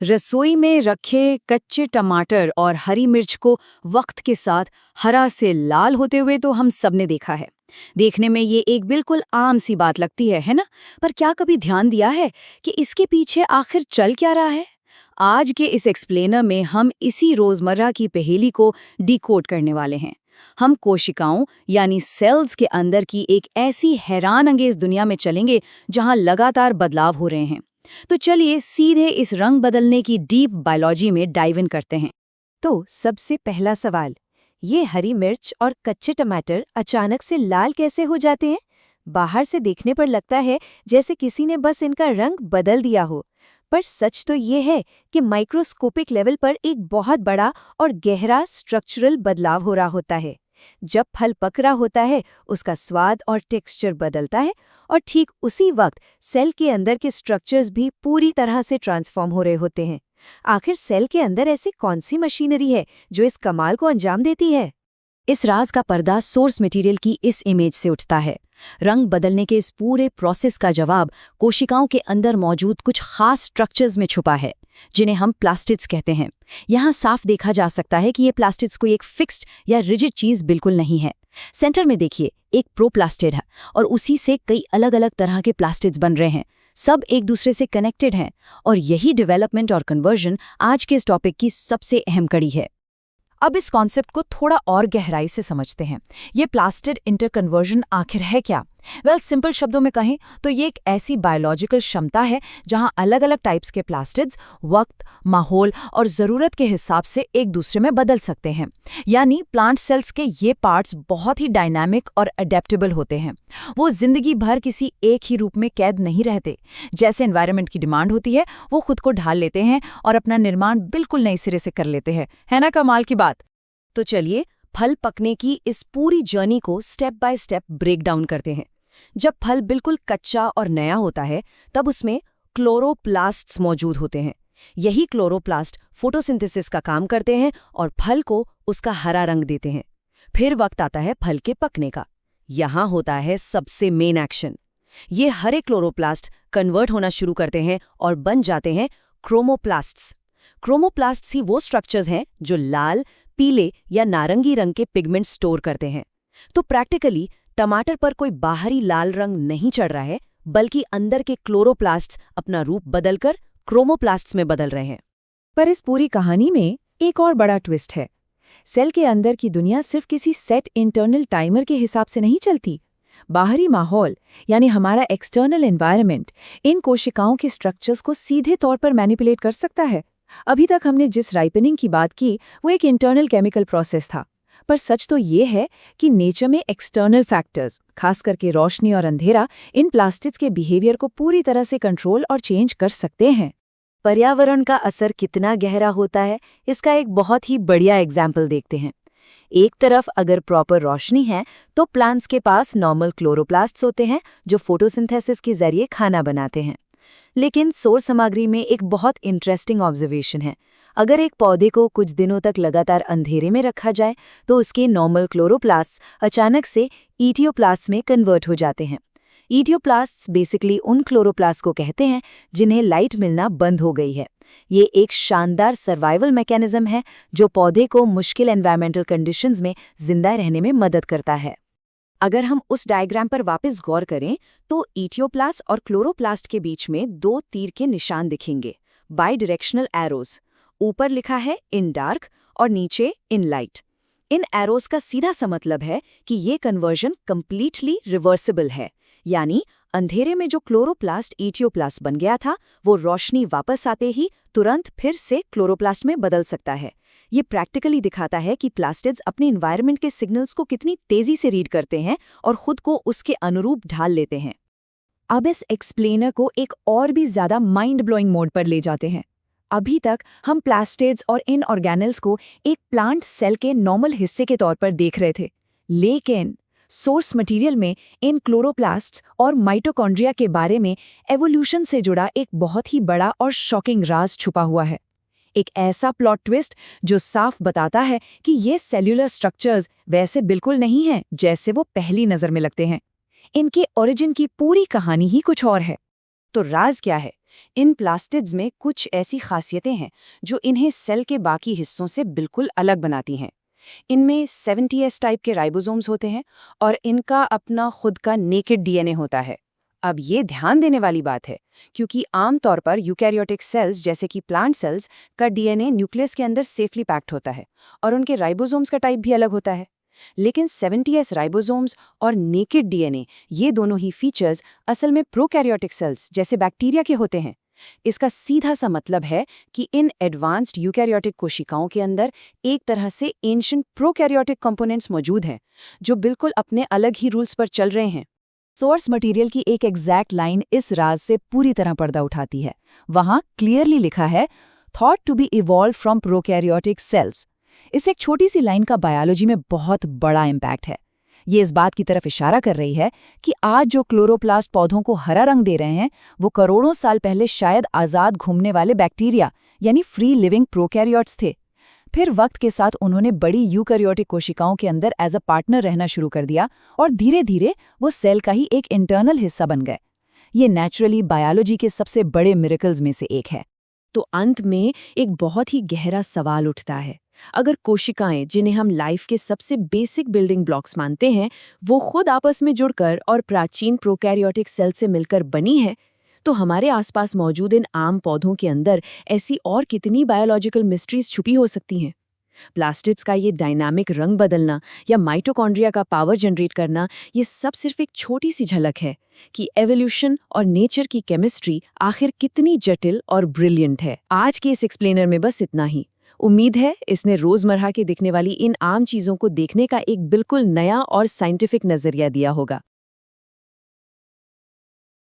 रसोई में रखे कच्चे टमाटर और हरी मिर्च को वक्त के साथ हरा से लाल होते हुए तो हम सबने देखा है। देखने में ये एक बिल्कुल आम सी बात लगती है ना? पर क्या कभी ध्यान दिया है कि इसके पीछे आखिर चल क्या रहा है? आज के इस एक्सप्लेनर में हम इसी रोजमर्रा की पहेली को डिकोड करने वाले हैं। हम कोशिकाओं यानी सेल्स के अंदर की एक ऐसी हैरान अंगेज दुनिया में चलेंगे जहां लगातार बदलाव हो रहे हैं। तो चलिए सीधे इस रंग बदलने की डीप बायोलॉजी में डाइव इन करते हैं। तो सबसे पहला सवाल, ये हरी मिर्च और कच्चे टमाटर अचानक से लाल कैसे हो जाते हैं? बाहर से देखने पर लगता है जैसे किसी ने बस इनका रंग बदल दिया हो, पर सच तो ये है कि माइक्रोस्कोपिक लेवल पर एक बहुत बड़ा और गहरा स्ट्रक्चरल बदलाव हो रहा होता है। जब फल पक रहा होता है, उसका स्वाद और टेक्सचर बदलता है और ठीक उसी वक्त सेल के अंदर के स्ट्रक्चर्स भी पूरी तरह से ट्रांसफॉर्म हो रहे होते हैं। आखिर सेल के अंदर ऐसी कौन सी मशीनरी है जो इस कमाल को अंजाम देती है? इस राज का पर्दा सोर्स मटेरियल की इस इमेज से उठता है। रंग बदलने के इस पूरे प्रोसेस का जवाब कोशिकाओं के अंदर मौजूद कुछ खास स्ट्रक्चर्स में छुपा है, जिन्हें हम प्लास्टिड्स कहते हैं। यहाँ साफ देखा जा सकता है कि ये प्लास्टिड्स कोई एक फिक्स्ड या रिजिड चीज बिल्कुल नहीं है। सेंटर में देखिए, एक प्रोप्लास्टिड है और उसी से कई अलग अलग तरह के प्लास्टिड्स बन रहे हैं। सब एक दूसरे से कनेक्टेड हैं और यही डेवलपमेंट और कन्वर्जन आज के इस टॉपिक की सबसे अहम कड़ी है। अब इस कॉन्सेप्ट को थोड़ा और गहराई से समझते हैं। ये प्लास्टिड इंटरकन्वर्जन आखिर है क्या? सिंपल शब्दों में कहें तो ये एक ऐसी बायोलॉजिकल क्षमता है जहां अलग अलग टाइप्स के प्लास्टिड्स वक्त, माहौल और ज़रूरत के हिसाब से एक दूसरे में बदल सकते हैं। यानी प्लांट सेल्स के ये पार्ट्स बहुत ही डायनामिक और अडेप्टेबल होते हैं। वो जिंदगी भर किसी एक ही रूप में कैद नहीं रहते। जैसे एनवायरनमेंट की डिमांड होती है, वो खुद को ढाल लेते हैं और अपना निर्माण बिल्कुल नए सिरे से कर लेते हैं। है ना कमाल की बात? तो चलिए फल पकने की इस पूरी जर्नी को step by step break down करते हैं। जब फल बिल्कुल कच्चा और नया होता है, तब उसमें क्लोरोप्लास्ट्स मौजूद होते हैं। यही क्लोरोप्लास्ट फोटोसिंथेसिस का काम करते हैं और फल को उसका हरा रंग देते हैं। फिर वक्त आता है फल के पकने का। यहाँ होता है सबसे मेन एक्शन। ये हरे क्लोरोप्लास्ट कन्वर्ट होना शुरू करते हैं और बन जाते हैं क्रोमोप्लास्ट्स। क्रोमोप्लास्ट्स ही वो स्ट्रक्चर्स हैं जो लाल, पीले या नारंगी रंग के पिगमेंट स्टोर करते हैं। तो प्रैक्टिकली टमाटर पर कोई बाहरी लाल रंग नहीं चढ़ रहा है, बल्कि अंदर के क्लोरोप्लास्ट्स अपना रूप बदलकर क्रोमोप्लास्ट्स में बदल रहे हैं। पर इस पूरी कहानी में एक और बड़ा ट्विस्ट है। सेल के अंदर की दुनिया सिर्फ किसी सेट इंटरनल टाइमर के हिसाब से नहीं चलती। बाहरी माहौल यानी हमारा एक्सटर्नल एनवायरनमेंट इन कोशिकाओं के स्ट्रक्चर्स को सीधे तौर पर मैनिपुलेट कर सकता है। अभी तक हमने जिस राइपनिंग की बात की वो एक इंटरनल केमिकल प्रोसेस था, पर सच तो ये है कि नेचर में एक्सटर्नल फैक्टर्स, खास करके रोशनी और अंधेरा, इन प्लास्टिड्स के बिहेवियर को पूरी तरह से कंट्रोल और चेंज कर सकते हैं। पर्यावरण का असर कितना गहरा होता है, इसका एक बहुत ही बढ़िया एग्जाम्पल देखते हैं। एक तरफ अगर प्रॉपर रोशनी है तो प्लांट्स के पास नॉर्मल क्लोरोप्लास्ट्स होते हैं जो फोटोसिंथेसिस के जरिए खाना बनाते हैं। लेकिन सोर्स सामग्री में एक बहुत इंटरेस्टिंग ऑब्जर्वेशन है। अगर एक पौधे को कुछ दिनों तक लगातार अंधेरे में रखा जाए तो उसके नॉर्मल क्लोरोप्लास्ट्स अचानक से इटियोप्लास्ट्स में कन्वर्ट हो जाते हैं। इटियोप्लास्ट्स बेसिकली उन क्लोरोप्लास्ट को कहते हैं जिन्हें लाइट मिलना बंद हो गई है। ये एक शानदार सर्वाइवल मैकेनिज्म है जो पौधे को मुश्किल एनवायरमेंटल कंडीशंस में जिंदा रहने में मदद करता है। अगर हम उस डायग्राम पर वापस गौर करें तो इटियोप्लास्ट और क्लोरोप्लास्ट के बीच में दो तीर के निशान दिखेंगे, बाई डायरेक्शनल एरोज। ऊपर लिखा है इन डार्क और नीचे इन लाइट। इन एरोज का सीधा सा मतलब है कि ये कन्वर्जन कंप्लीटली रिवर्सिबल है। यानी अंधेरे में जो क्लोरोप्लास्ट इटियोप्लास्ट बन गया था, वो रोशनी वापस आते ही तुरंत फिर से क्लोरोप्लास्ट में बदल सकता है। ये प्रैक्टिकली दिखाता है कि प्लास्टिड्स अपने एनवायरनमेंट के सिग्नल्स को कितनी तेजी से रीड करते हैं और खुद को उसके अनुरूप ढाल लेते हैं। अब इस एक्सप्लेनर को एक और भी ज्यादा माइंड ब्लोइंग मोड पर ले जाते हैं। अभी तक हम प्लास्टिड्स और इन ऑर्गेनल्स को एक प्लांट सेल के नॉर्मल हिस्से के तौर पर देख रहे थे, लेकिन सोर्स मटेरियल में इन क्लोरोप्लास्ट्स और माइटोकॉन्ड्रिया के बारे में एवोल्यूशन से जुड़ा एक बहुत ही बड़ा और शॉकिंग राज छुपा हुआ है। एक ऐसा प्लॉट ट्विस्ट जो साफ बताता है कि ये सेल्यूलर स्ट्रक्चर्स वैसे बिल्कुल नहीं हैं जैसे वो पहली नज़र में लगते हैं। इनके ओरिजिन की पूरी कहानी ही कुछ और है। तो राज क्या है? इन प्लास्टिड्स में कुछ ऐसी खासियतें हैं जो इन्हें सेल के बाकी हिस्सों से बिल्कुल अलग बनाती हैं। इनमें 70S टाइप के राइबोसोम्स होते हैं और इनका अपना खुद का नेकेड डीएनए होता है। अब ये ध्यान देने वाली बात है, क्योंकि आमतौर पर यूकैरियोटिक सेल्स जैसे कि प्लांट सेल्स का डीएनए न्यूक्लियस के अंदर सेफली पैक्ड होता है और उनके राइबोसोम्स का टाइप भी अलग होता है। लेकिन 70S राइबोसोम्स और नेकेड डीएनए, ये दोनों ही फीचर्स असल में प्रोकैरियोटिक सेल्स जैसे बैक्टीरिया के होते हैं। इसका सीधा सा मतलब है कि इन एडवांस्ड यूकैरियोटिक कोशिकाओं के अंदर एक तरह से एंशिएंट प्रोकैरियोटिक कंपोनेंट्स मौजूद हैं, जो बिल्कुल अपने अलग ही रूल्स पर चल रहे हैं। सोर्स मटेरियल की एक एग्जैक्ट लाइन इस राज से पूरी तरह पर्दा उठाती है। वहां क्लियरली लिखा है, thought to be evolve from prokaryotic cells. इस एक छोटी सी लाइन का बायोलॉजी में बहुत बड़ा इम्पैक्ट है। ये इस बात की तरफ इशारा कर रही है कि आज जो क्लोरोप्लास्ट पौधों को हरा रंग दे रहे हैं, वो करोड़ों साल पहले शायद आज़ाद घूमने वाले बैक्टीरिया यानी फ्री लिविंग प्रोकैरियोट्स थे। फिर वक्त के साथ उन्होंने बड़ी यूकैरियोटिक कोशिकाओं के अंदर एज अ पार्टनर रहना शुरू कर दिया और धीरे धीरे वो सेल का ही एक इंटरनल हिस्सा बन गए। ये नेचुरली बायोलॉजी के सबसे बड़े मिरेकल्स में से एक है। तो अंत में एक बहुत ही गहरा सवाल उठता है, अगर कोशिकाएं, जिन्हें हम लाइफ के सबसे बेसिक बिल्डिंग ब्लॉक्स मानते हैं, वो खुद आपस में जुड़कर और प्राचीन प्रोकैरियोटिक सेल से मिलकर बनी है, तो हमारे आसपास मौजूद इन आम पौधों के अंदर ऐसी और कितनी बायोलॉजिकल मिस्ट्रीज छुपी हो सकती हैं। प्लास्टिड्स का ये डायनामिक रंग बदलना या माइटोकॉन्ड्रिया का पावर जनरेट करना, ये सब सिर्फ एक छोटी सी झलक है कि एवोल्यूशन और नेचर की केमिस्ट्री आखिर कितनी जटिल और ब्रिलियंट है। आज के इस एक्सप्लेनर में बस इतना ही। उम्मीद है इसने रोजमर्रा के दिखने वाली इन आम चीजों को देखने का एक बिल्कुल नया और साइंटिफिक नजरिया दिया होगा।